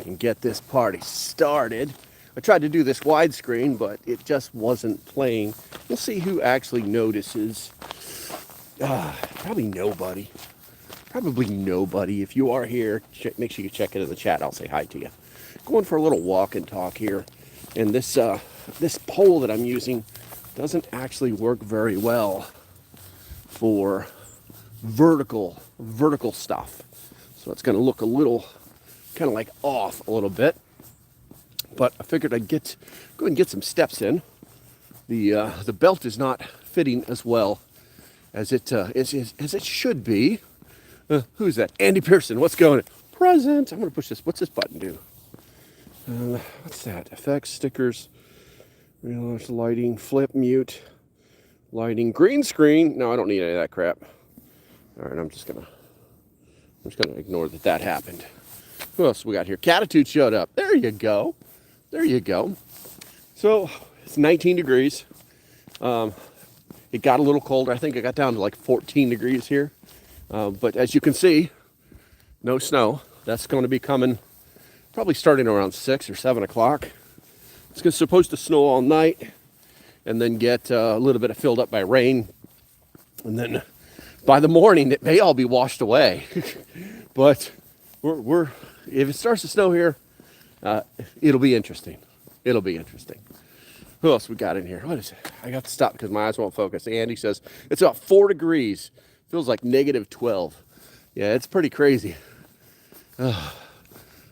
can get this party started. I tried to do this widescreen, but it just wasn't playing. We'll see who actually notices. Probably nobody. Probably nobody. If you are here, make sure you check it in the chat. I'll say hi to you. Going for a little walk and talk here. And this pole that I'm using doesn't actually work very well for vertical stuff. So it's going to look a little kind of like off a little bit. But I figured I'd go and get some steps in. The belt is not fitting as well as it should be. Who's that? Andy Pearson. What's going on? Present. I'm going to push this. What's this button do? What's that? Effects, stickers, relaunch lighting, flip, mute, lighting, green screen. No, I don't need any of that crap. All right, I'm just gonna ignore that happened. Who else we got here? Catitude showed up. There you go. There you go. So it's 19 degrees. It got a little colder. I think it got down to like 14 degrees here. But as you can see, no snow. That's going to be coming probably starting around 6 or 7 o'clock. It's supposed to snow all night and then get a little bit filled up by rain. And then by the morning, it may all be washed away. But if it starts to snow here, it'll be interesting. It'll be interesting. Who else we got in here? What is it? I got to stop because my eyes won't focus. Andy says it's about 4 degrees. Feels like negative 12. Yeah, it's pretty crazy.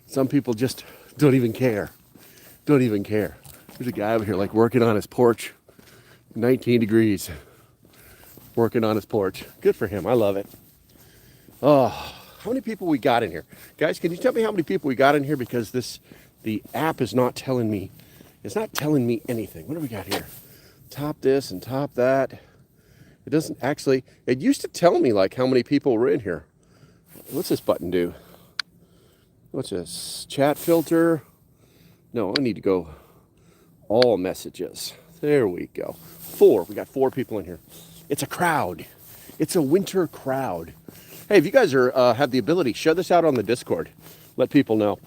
Some people just don't even care. Don't even care. There's a guy over here like working on his porch. 19 degrees. Working on his porch. Good for him. I love it. Oh, how many people we got in here? Guys, can you tell me how many people we got in here? Because the app is not telling me. It's not telling me anything. What do we got here? Top this and top that. It doesn't actually. It used to tell me like how many people were in here. What's this button do? What's this? Chat filter? No, I need to go all messages. There we go. 4. We got 4 people in here. It's a crowd. It's a winter crowd. Hey, if you guys have the ability, share this out on the Discord. Let people know.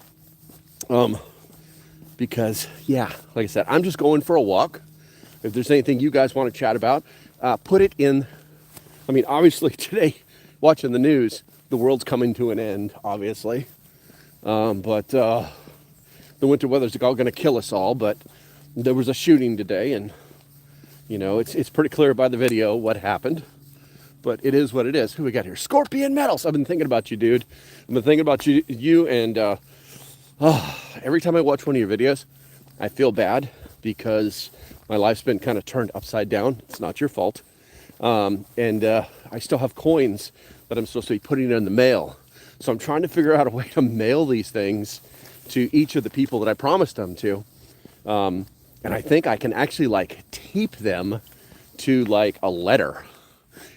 Because, yeah, like I said, I'm just going for a walk. If there's anything you guys want to chat about, put it in. I mean, obviously today, watching the news, the world's coming to an end, obviously. But the winter weather's all going to kill us all. But there was a shooting today, and, you know, it's pretty clear by the video what happened. But it is what it is. Who we got here? Scorpion Metals. I've been thinking about you, dude. I've been thinking about you and every time I watch one of your videos, I feel bad because my life's been kind of turned upside down. It's not your fault. And I still have coins that I'm supposed to be putting in the mail. So I'm trying to figure out a way to mail these things to each of the people that I promised them to. And I think I can actually like tape them to like a letter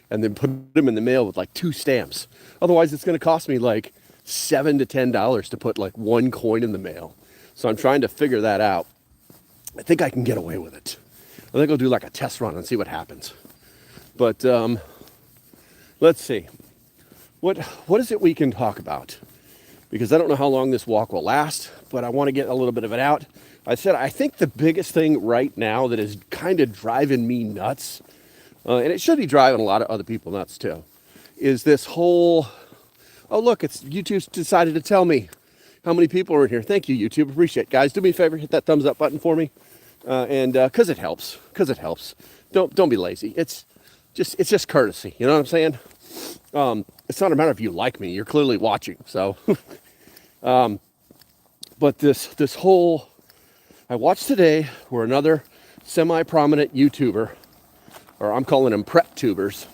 and then put them in the mail with like 2 stamps. Otherwise, it's going to cost me like $7 to $10 to put like 1 coin in the mail. So I'm trying to figure that out. I think I can get away with it. I think I'll do like a test run and see what happens. But let's see. What is it we can talk about? Because I don't know how long this walk will last, but I want to get a little bit of it out. I said I think the biggest thing right now that is kind of driving me nuts, and it should be driving a lot of other people nuts too, is this whole, oh look, it's YouTube's decided to tell me how many people are in here. Thank you, YouTube. Appreciate it. Guys, do me a favor, hit that thumbs up button for me. And because it helps. Don't be lazy. It's just courtesy. You know what I'm saying? It's not a matter of you like me. You're clearly watching. So, but this whole, I watched today where another semi-prominent YouTuber, or I'm calling them prep tubers,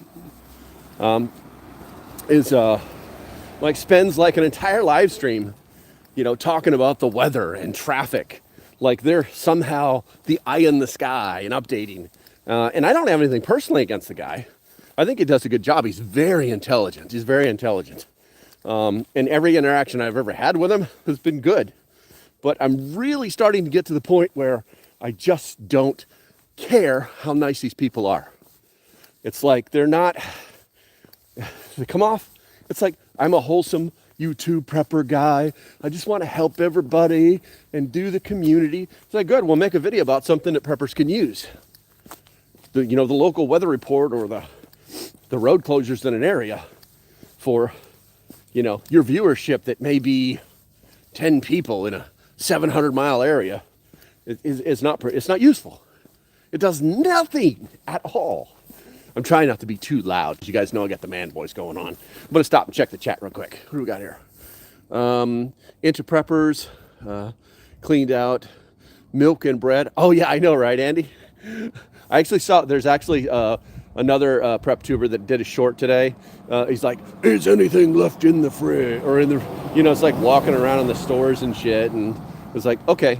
is like spends like an entire live stream, you know, talking about the weather and traffic. Like they're somehow the eye in the sky and updating. And I don't have anything personally against the guy. I think he does a good job. He's very intelligent. And every interaction I've ever had with him has been good. But I'm really starting to get to the point where I just don't care how nice these people are. It's like they're not, they come off, it's like I'm a wholesome, YouTube prepper guy. I just want to help everybody and do the community. It's like, good, we'll make a video about something that preppers can use. The local weather report or the road closures in an area for, your viewership that may be 10 people in a 700-mile area. It's not useful. It does nothing at all. I'm trying not to be too loud, because you guys know I got the man voice going on. I'm going to stop and check the chat real quick. What do we got here? Into preppers, cleaned out, milk and bread. Oh, yeah, I know, right, Andy? I actually saw, there's actually another prep tuber that did a short today. He's like, is anything left in the fridge? Or in the, it's like walking around in the stores and shit. And it's like, okay,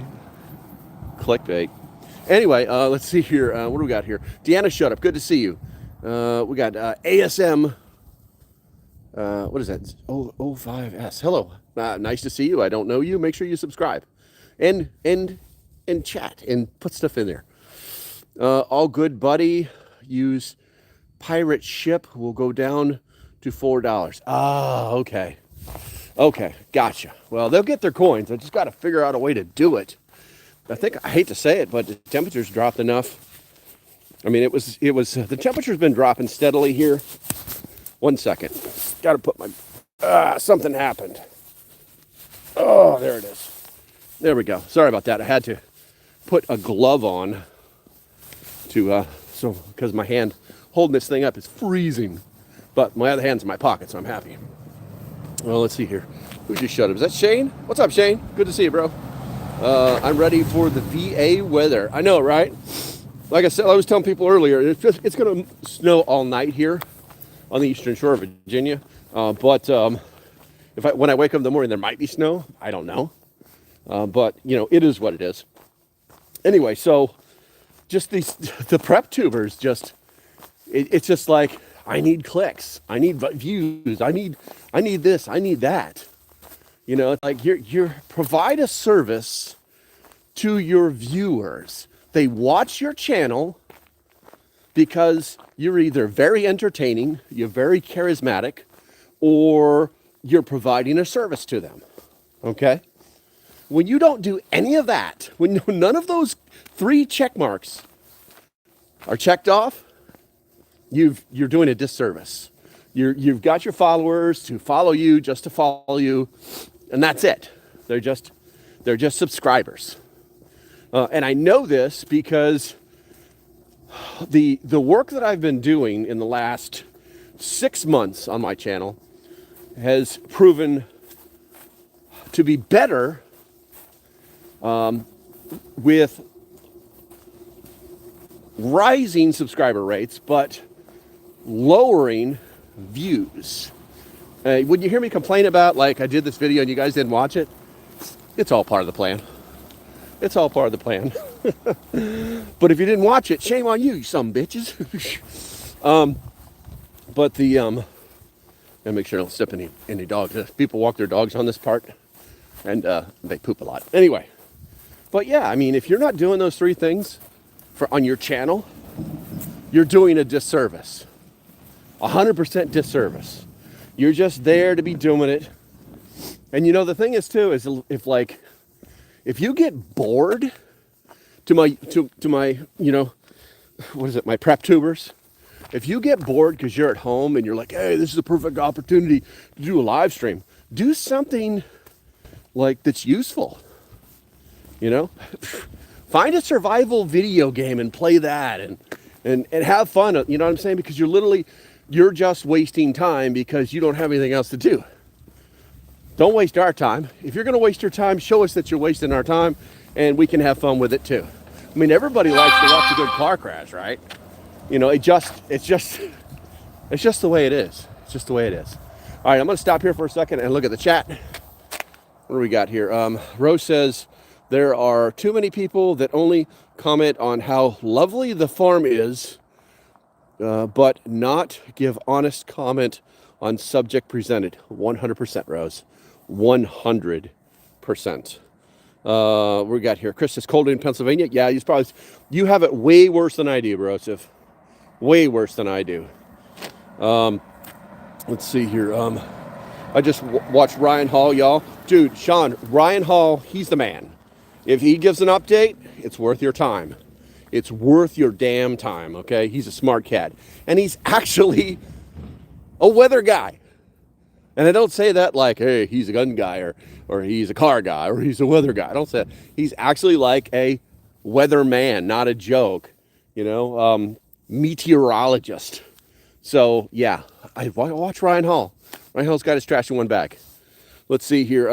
clickbait. Anyway, let's see here. What do we got here? Deanna, shut up. Good to see you. We got ASM. What is that? 05S. Hello. Nice to see you. I don't know you. Make sure you subscribe and chat and put stuff in there. All good, buddy. Use pirate ship. Will go down to $4. Ah, okay. Okay, gotcha. Well, they'll get their coins. I just got to figure out a way to do it. I hate to say it, but the temperature's dropped enough. I mean, the temperature's been dropping steadily here. 1 second. Got to put my, something happened. Oh, there it is. There we go. Sorry about that. I had to put a glove on because my hand holding this thing up is freezing. But my other hand's in my pocket, so I'm happy. Well, let's see here. Who just shut up? Is that Shane? What's up, Shane? Good to see you, bro. I'm ready for the VA weather. I know, right? Like I said, I was telling people earlier, it's going to snow all night here on the eastern shore of Virginia. But when I wake up in the morning, there might be snow. I don't know. But, it is what it is. Anyway, so just the prep tubers, it's just like, I need clicks. I need views. I need this. I need that. Like you're provide a service to your viewers. They watch your channel because you're either very entertaining, you're very charismatic, or you're providing a service to them. Okay? When you don't do any of that, when none of those 3 check marks are checked off, you're doing a disservice. You've got your followers to follow you, just to follow you, and that's it. They're just subscribers. And I know this because the work that I've been doing in the last 6 months on my channel has proven to be better with rising subscriber rates, but lowering views. When you hear me complain about, like, I did this video and you guys didn't watch it, it's all part of the plan. It's all part of the plan. But if you didn't watch it, shame on you, you some bitches. But and make sure I don't step any dogs. People walk their dogs on this part, and they poop a lot. Anyway, but yeah, I mean, if you're not doing those 3 things on your channel, you're doing a disservice. 100% disservice. You're just there to be doing it. And the thing is too, is if you get bored to my my prep tubers, if you get bored because you're at home and you're like, hey, this is a perfect opportunity to do a live stream, do something like that's useful. Find a survival video game and play that and have fun, you know what I'm saying? Because you're just wasting time because you don't have anything else to do. Don't waste our time. If you're going to waste your time, show us that you're wasting our time, and we can have fun with it too. I mean, everybody likes to watch a good car crash, right? It's just the way it is. It's just the way it is. All right, I'm going to stop here for a second and look at the chat. What do we got here? Rose says, there are too many people that only comment on how lovely the farm is, but not give honest comment on subject presented. 100%, Rose. 100%. We got here. Chris is cold in Pennsylvania. Yeah, you have it way worse than I do, Broseph. Way worse than I do. Let's see here. I just watched Ryan Hall, y'all. Dude, Sean, Ryan Hall, he's the man. If he gives an update, it's worth your time. It's worth your damn time, okay? He's a smart cat. And he's actually a weather guy. And I don't say that like, hey, he's a gun guy or he's a car guy or he's a weather guy. I don't say that. He's actually like a weatherman, not a joke, meteorologist. So, yeah, I watch Ryan Hall. Ryan Hall's got his trash in one bag. Let's see here.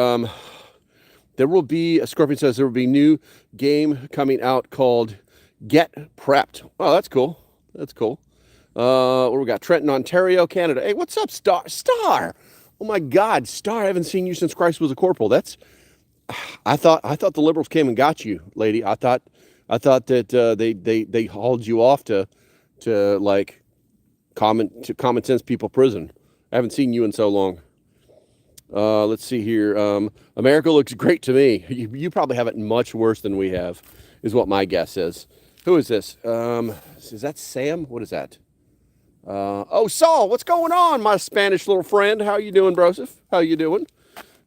There will be, Scorpion says, there will be new game coming out called Get Prepped. Oh, that's cool. That's cool. What we got? Trenton, Ontario, Canada. Hey, what's up, Star? Oh my God, Star! I haven't seen you since Christ was a corporal. I thought the liberals came and got you, lady. I thought that they hauled you off to like common sense people prison. I haven't seen you in so long. Let's see here. America looks great to me. You probably have it much worse than we have, is what my guess is. Who is this? Is that Sam? What is that? Oh, Saul, what's going on, my Spanish little friend? How you doing, Broseph? How you doing?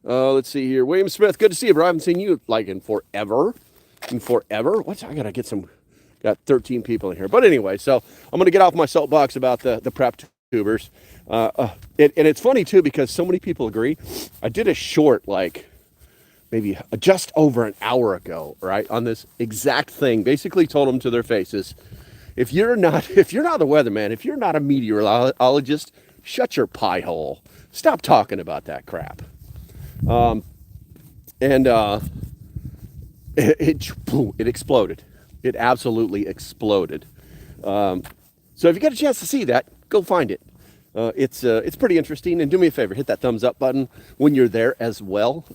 Let's see here. William Smith, good to see you, bro. I haven't seen you like in forever. What? I gotta get some. Got 13 people in here. But anyway, so I'm gonna get off my soapbox about the prep tubers. And it's funny too because so many people agree. I did a short like maybe just over an hour ago, right, on this exact thing. Basically told them to their faces, if you're not a weatherman, if you're not a meteorologist, shut your pie hole. Stop talking about that crap. It exploded. It absolutely exploded. So if you get a chance to see that, go find it. It's pretty interesting. And do me a favor, hit that thumbs up button when you're there as well.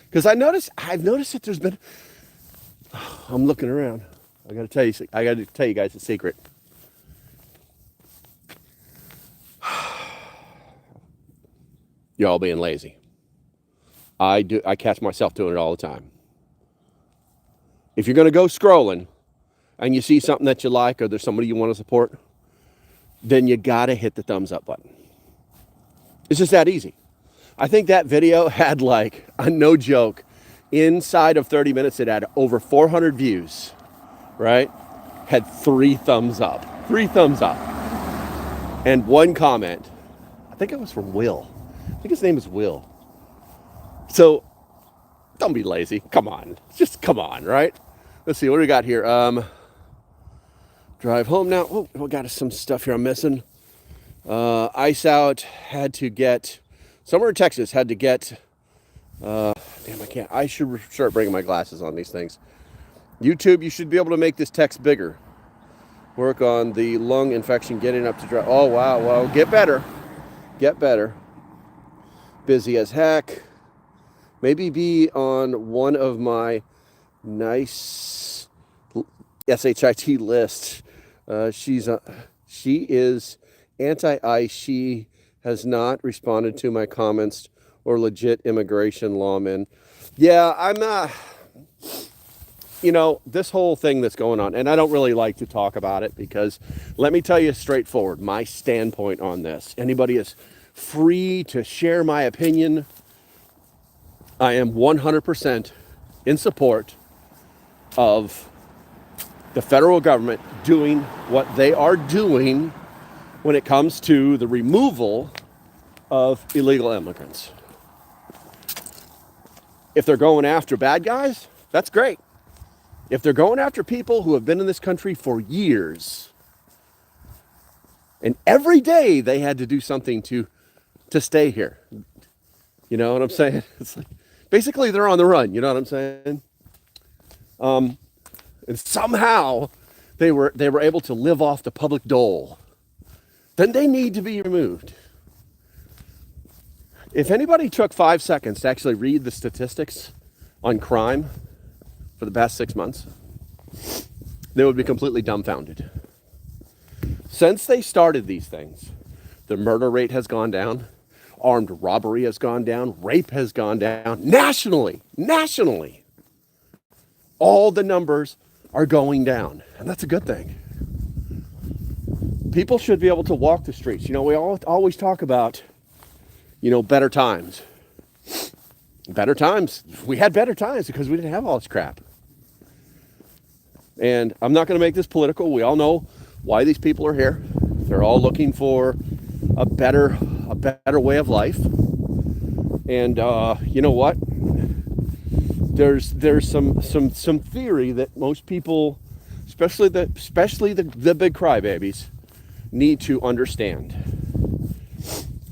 Because I've noticed that there's been. I'm looking around. I got to tell you guys a secret. You're all being lazy. I catch myself doing it all the time. If you're going to go scrolling and you see something that you like or there's somebody you want to support, then you got to hit the thumbs up button. It's just that easy. I think that video had like, no joke, inside of 30 minutes it had over 400 views, right? Had 3 thumbs up. 3 thumbs up. And 1 comment. I think it was from Will. I think his name is Will. So, don't be lazy. Come on. Just come on, right? Let's see, what do we got here? Drive home now. Oh, we got some stuff here I'm missing. Ice out, had to get, somewhere in Texas, had to get, damn, I can't. I should start bringing my glasses on these things. YouTube, you should be able to make this text bigger. Work on the lung infection, getting up to drive. Oh, wow. Well, get better. Get better. Busy as heck. Maybe be on one of my nice SHIT lists. She is anti-ICE. She has not responded to my comments or legit immigration lawmen. Yeah, I'm not, this whole thing that's going on, and I don't really like to talk about it because let me tell you straightforward, my standpoint on this. Anybody is free to share my opinion. I am 100% in support of the federal government doing what they are doing when it comes to the removal of illegal immigrants. If they're going after bad guys, that's great. If they're going after people who have been in this country for years, and every day they had to do something to stay here, you know what I'm saying? It's like, basically they're on the run, you know what I'm saying? And somehow they were able to live off the public dole. Then they need to be removed. If anybody took 5 seconds to actually read the statistics on crime for the past 6 months, they would be completely dumbfounded. Since they started these things, the murder rate has gone down, armed robbery has gone down, rape has gone down, nationally. All the numbers are going down, and that's a good thing. People should be able to walk the streets. We always talk about, better times. Better times. We had better times because we didn't have all this crap. And I'm not going to make this political. We all know why these people are here. They're all looking for a better way of life. And you know what? There's some theory that most people, especially the big crybabies, need to understand.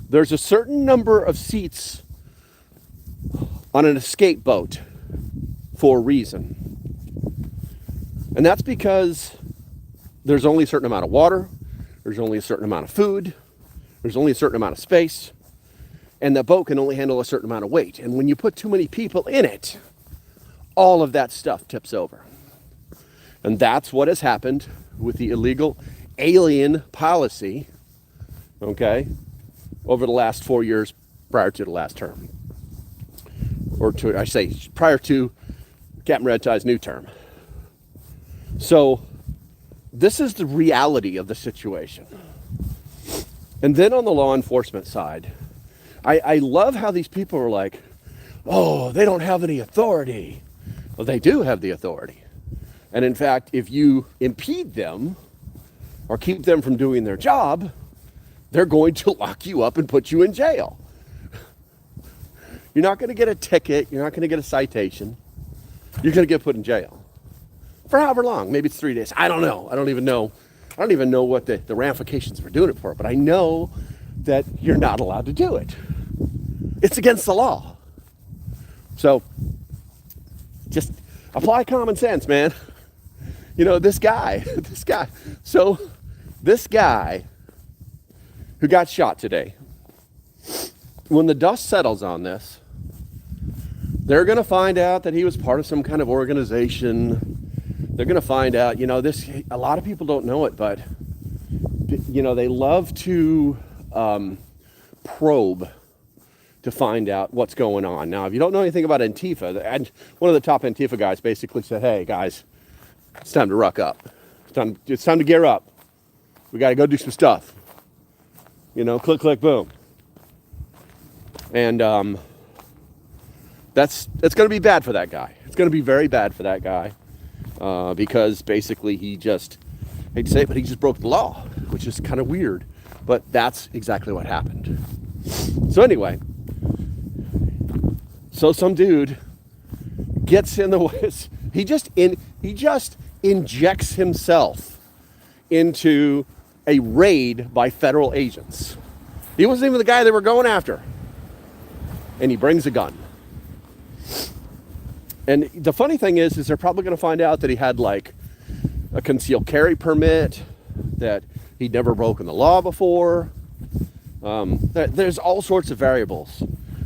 There's a certain number of seats on an escape boat for a reason. And that's because there's only a certain amount of water, there's only a certain amount of food, there's only a certain amount of space, and the boat can only handle a certain amount of weight. And when you put too many people in it, all of that stuff tips over. And that's what has happened with the illegal alien policy, okay, over the last 4 years prior to the last term. Or to, I say, prior to Captain Red Tie's new term. So this is the reality of the situation. And then on the law enforcement side, I love how these people are like, oh, they don't have any authority. Well, they do have the authority. And in fact, if you impede them or keep them from doing their job, they're going to lock you up and put you in jail. You're not going to get a ticket. You're not going to get a citation. You're going to get put in jail. For however long. Maybe it's 3 days. I don't know. I don't even know what the ramifications for doing it for. But I know that you're not allowed to do it. It's against the law. So just apply common sense, man. This guy. So this guy who got shot today, when the dust settles on this, they're going to find out that he was part of some kind of organization. They're going to find out, a lot of people don't know it, but, they love to probe to find out what's going on. Now, if you don't know anything about Antifa, and one of the top Antifa guys basically said, hey, guys, it's time to ruck up. It's time to gear up. We got to go do some stuff. Click, click, boom. And it's going to be bad for that guy. It's going to be very bad for that guy because basically he just, I hate to say it, but he just broke the law, which is kind of weird. But that's exactly what happened. So anyway, so some dude gets in the way. He just injects himself into a raid by federal agents. He wasn't even the guy they were going after. And he brings a gun. And the funny thing is they're probably going to find out that he had like a concealed carry permit, that he'd never broken the law before. There's all sorts of variables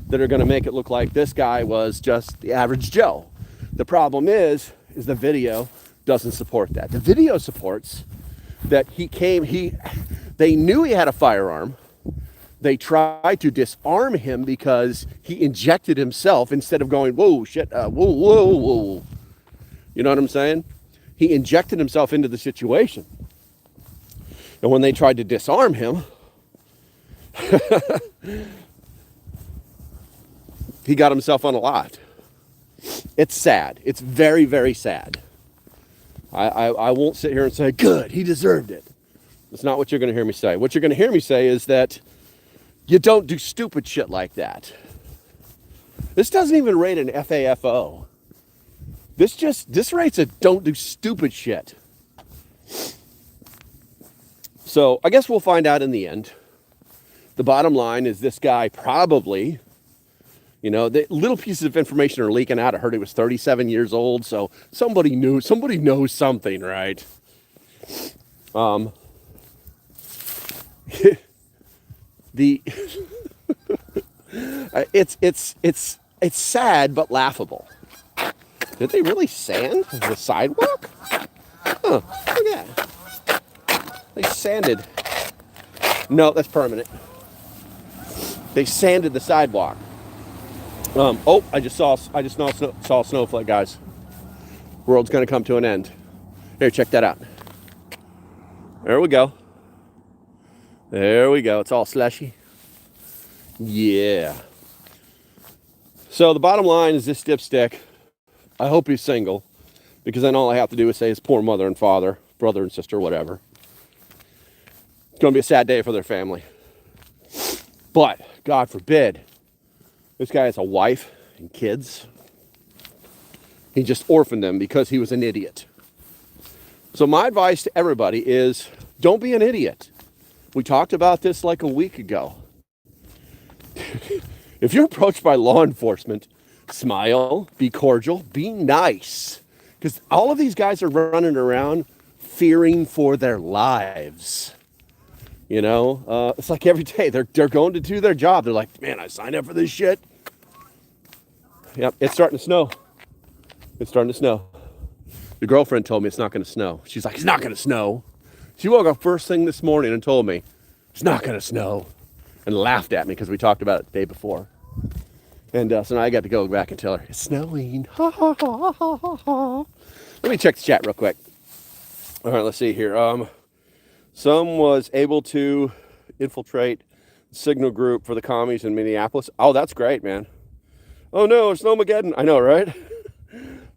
that are going to make it look like this guy was just the average Joe. The problem is the video doesn't support that. The video supports that they knew he had a firearm. They tried to disarm him because he injected himself instead of going, whoa, shit, whoa. You know what I'm saying? He injected himself into the situation. And when they tried to disarm him, he got himself unalived. It's sad. It's very, very sad. I won't sit here and say, good, he deserved it. That's not what you're going to hear me say. What you're going to hear me say is that you don't do stupid shit like that. This doesn't even rate an FAFO. This rates a don't do stupid shit. So I guess we'll find out in the end. The bottom line is this guy probably, the little pieces of information are leaking out. I heard he was 37 years old. So somebody knows something, right? It's sad but laughable. Did they really sand the sidewalk? Huh, look at that. They sanded. No, that's permanent. They sanded the sidewalk. I just saw a snowflake, guys. World's gonna come to an end. Here, check that out. There we go. There we go. It's all slushy. Yeah. So the bottom line is this dipstick, I hope he's single, because then all I have to do is say his poor mother and father, brother and sister, whatever. It's going to be a sad day for their family. But, God forbid, this guy has a wife and kids. He just orphaned them because he was an idiot. So my advice to everybody is, don't be an idiot. We talked about this like a week ago. If you're approached by law enforcement, smile, be cordial, be nice. Because all of these guys are running around fearing for their lives. You know, it's like every day they're going to do their job. They're like, man, I signed up for this shit. Yep, it's starting to snow. It's starting to snow. The girlfriend told me it's not going to snow. She's like, it's not going to snow. She woke up first thing this morning and told me, it's not going to snow. And laughed at me because we talked about it the day before. And so now I got to go back and tell her, it's snowing. Ha, ha, ha, ha, ha, ha. Let me check the chat real quick. All right, let's see here. Some was able to infiltrate the signal group for the commies in Minneapolis. Oh, that's great, man. Oh, no, it's SNOWMAGEDDON. I know, right?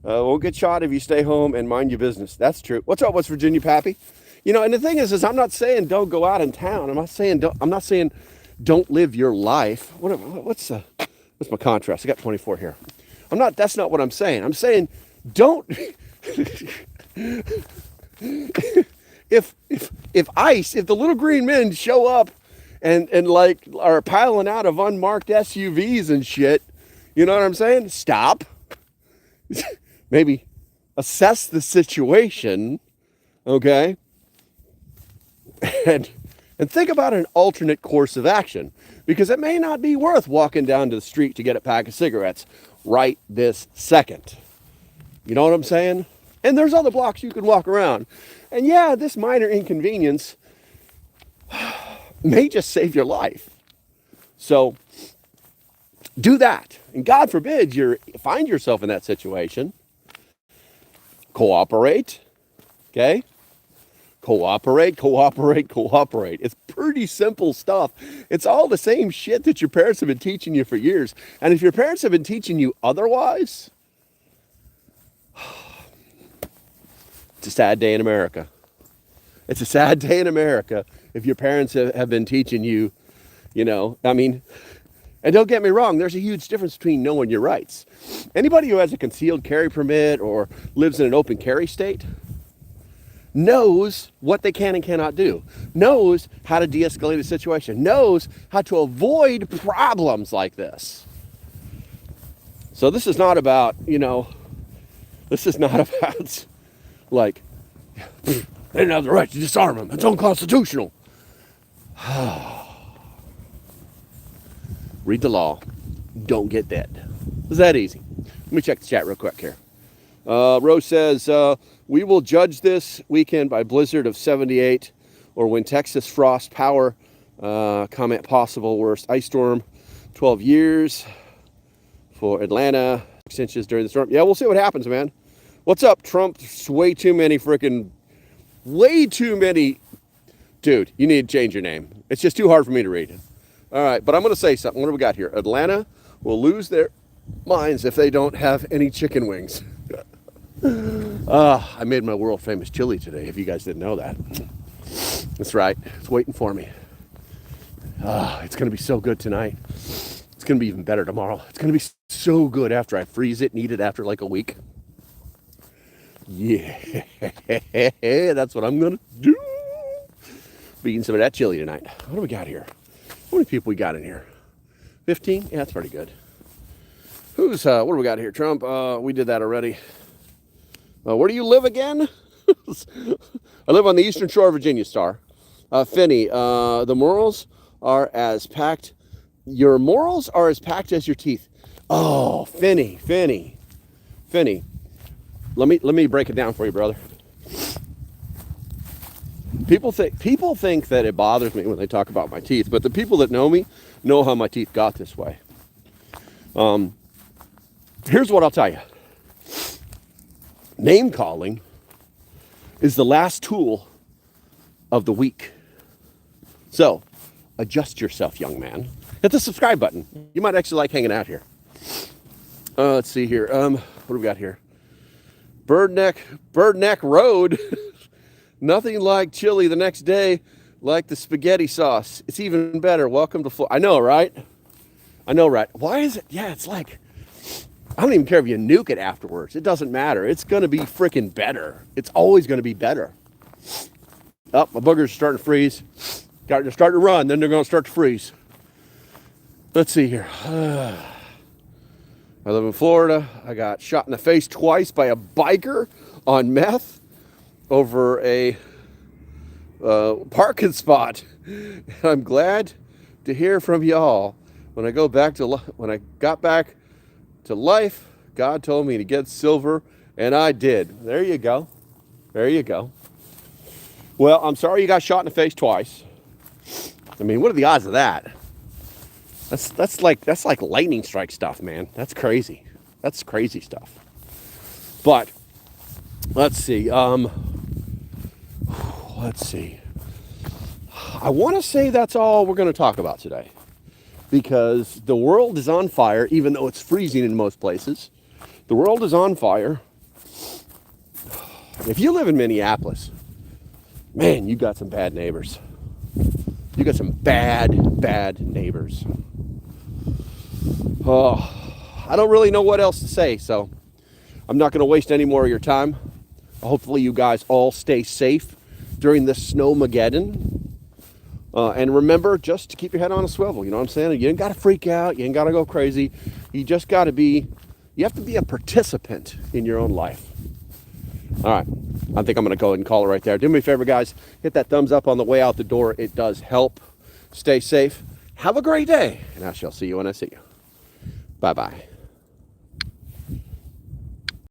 Won't get shot if you stay home and mind your business. That's true. What's up, West Virginia, Pappy? You know, and the thing is I'm not saying don't go out in town. I'm not saying don't live your life. What's my contrast? I got 24 here. That's not what I'm saying. I'm saying don't if the little green men show up and like are piling out of unmarked SUVs and shit, you know what I'm saying? Stop. Maybe assess the situation, okay? And think about an alternate course of action, because it may not be worth walking down to the street to get a pack of cigarettes right this second. You know what I'm saying? And there's other blocks you can walk around. And yeah, this minor inconvenience may just save your life. So do that. And God forbid you find yourself in that situation. Cooperate. Okay? Cooperate. It's pretty simple stuff. It's all the same shit that your parents have been teaching you for years. And if your parents have been teaching you otherwise, it's a sad day in America. It's a sad day in America if your parents have been teaching you, you know, I mean, and don't get me wrong, there's a huge difference between knowing your rights. Anybody who has a concealed carry permit or lives in an open carry state knows what they can and cannot do, knows how to de-escalate a situation, knows how to avoid problems like this. So this is not about, you know, this is not about like, they didn't have the right to disarm them. It's unconstitutional. Read the law. Don't get dead. It's that easy. Let me check the chat real quick here. Rose says, we will judge this weekend by blizzard of 78 or when Texas frost power. Comment possible worst ice storm. 12 years for Atlanta. 6 inches during the storm. Yeah, we'll see what happens, man. What's up, Trump? Way too many. Dude, you need to change your name. It's just too hard for me to read. All right, but I'm going to say something. What do we got here? Atlanta will lose their minds if they don't have any chicken wings. I made my world famous chili today, if you guys didn't know that. That's right. It's waiting for me. It's going to be so good tonight. It's going to be even better tomorrow. It's going to be so good after I freeze it and eat it after like a week. Yeah, that's what I'm going to do. Be eating some of that chili tonight. What do we got here? How many people we got in here? 15? Yeah, that's pretty good. What do we got here? Trump, we did that already. Where do you live again? I live on the eastern shore of Virginia, Star. Finney, the morals are as packed. Your morals are as packed as your teeth. Oh, Finney. Let me break it down for you, brother. People think that it bothers me when they talk about my teeth, but the people that know me know how my teeth got this way. Here's what I'll tell you. Name calling is the last tool of the weak. So, adjust yourself, young man. hit the subscribe button. You might actually like hanging out here. Let's see here. What do we got here? Bird Neck Road. Nothing like chili the next day, like the spaghetti sauce. It's even better. Welcome to Florida. I know, right? I know, right? Why is it? Yeah, it's like, I don't even care if you nuke it afterwards. It doesn't matter. It's going to be freaking better. It's always going to be better. Oh, my boogers are starting to freeze. They're starting to run, then they're going to start to freeze. Let's see here. I live in Florida. I got shot in the face twice by a biker on meth over a parking spot. I'm glad to hear from y'all. When I got back to life, God told me to get silver, and I did. There you go. There you go. Well, I'm sorry you got shot in the face twice. I mean, what are the odds of that? That's like lightning strike stuff, man. That's crazy. That's crazy stuff. But let's see. Let's see. I want to say that's all we're going to talk about today, because the world is on fire, even though it's freezing in most places. The world is on fire. If you live in Minneapolis, man, you got some bad neighbors. You got some bad neighbors. Oh, I don't really know what else to say, so I'm not going to waste any more of your time. Hopefully you guys all stay safe during this snowmageddon. And remember, just to keep your head on a swivel, you know what I'm saying? You ain't got to freak out. You ain't got to go crazy. You just got to be, you have to be a participant in your own life. All right. I think I'm going to go ahead and call it right there. Do me a favor, guys. Hit that thumbs up on the way out the door. It does help. Stay safe. Have a great day. And I shall see you when I see you. Bye-bye.